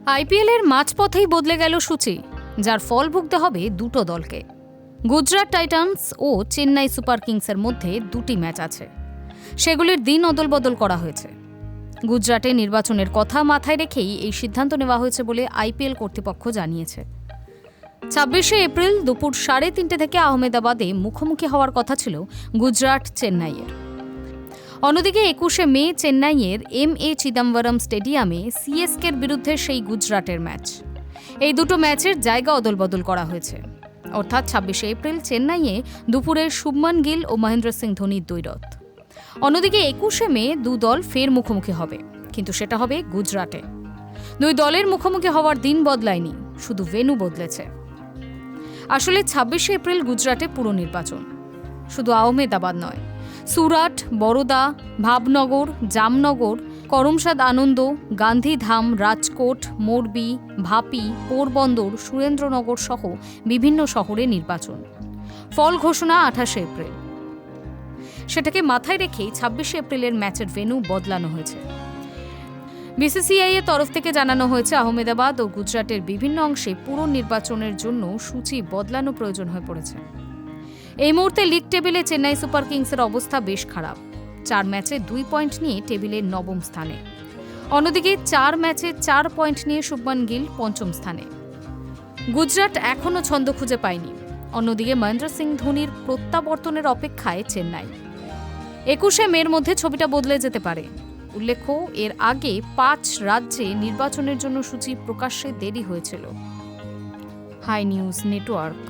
আইপিএলের মাঝপথেই বদলে গেল সূচি, যার ফল ভুগতে হবে দুটো দলকে। গুজরাট টাইটান্স ও চেন্নাই সুপার কিংসের মধ্যে দুটি ম্যাচ আছে, সেগুলির দিন অদলবদল করা হয়েছে। গুজরাটে নির্বাচনের কথা মাথায় রেখেই এই সিদ্ধান্ত নেওয়া হয়েছে বলে আইপিএল কর্তৃপক্ষ জানিয়েছে। ২৬শে এপ্রিল দুপুর ৩:৩০ থেকে আহমেদাবাদে মুখোমুখি হওয়ার কথা ছিল গুজরাট চেন্নাইয়ের। অন্যদিকে ২১শে মে চেন্নাইয়ের এম.এ. চিদাম্বরম স্টেডিয়ামে সিএসকের বিরুদ্ধে সেই গুজরাটের ম্যাচ। এই দুটো ম্যাচের জায়গা অদলবদল করা হয়েছে, অর্থাৎ ২৬শে এপ্রিল চেন্নাইয়ে দুপুরে শুভমন গিল ও মহেন্দ্র সিং ধোনির দ্বৈরথ। অন্যদিকে ২১শে মে দু দল ফের মুখোমুখি হবে, কিন্তু সেটা হবে গুজরাটে। দুই দলের মুখোমুখি হওয়ার দিন বদলায়নি, শুধু ভেন্যু বদলেছে। আসলে ২৬শে এপ্রিল গুজরাটে পুরো নির্বাচন, শুধু আহমেদাবাদ নয়, সুরাট, বরোদা, ভাবনগর, জামনগর, করমসাদ আনন্দ, গান্ধীধাম, রাজকোট, মোরবি, ভাপি, পোরবন্দর, সুরেন্দ্রনগর সহ বিভিন্ন শহরে নির্বাচন। ফল ঘোষণা ২৮শে এপ্রিল। সেটাকে মাথায় রেখেই ২৬শে এপ্রিলের ম্যাচের ভেন্যু বদলানো হয়েছে। বিসিসিআই এর তরফ থেকে জানানো হয়েছে, আহমেদাবাদ ও গুজরাটের বিভিন্ন অংশে পুরো নির্বাচনের জন্য সূচি বদলানো প্রয়োজন হয়ে পড়েছে। এই মুহূর্তে লিগ টেবিলে চেন্নাই সুপার কিংসের অবস্থা বেশ খারাপ। ৪ ম্যাচে ২ পয়েন্ট নিয়ে টেবিলের নবম স্থানে। অন্যদিকে ৪ ম্যাচে ৪ পয়েন্ট নিয়ে শুভমন গিল পঞ্চম স্থানে। গুজরাট এখনও ছন্দ খুঁজে পায়নি। অন্যদিকে মহেন্দ্র সিং ধোনির প্রত্যাবর্তনের অপেক্ষায় চেন্নাই। ২১শে মের মধ্যে ছবিটা বদলে যেতে পারে। উল্লেখ্য, এর আগে ৫ রাজ্যে নির্বাচনের জন্য সূচি প্রকাশ্যে দেরি হয়েছিল। High News network.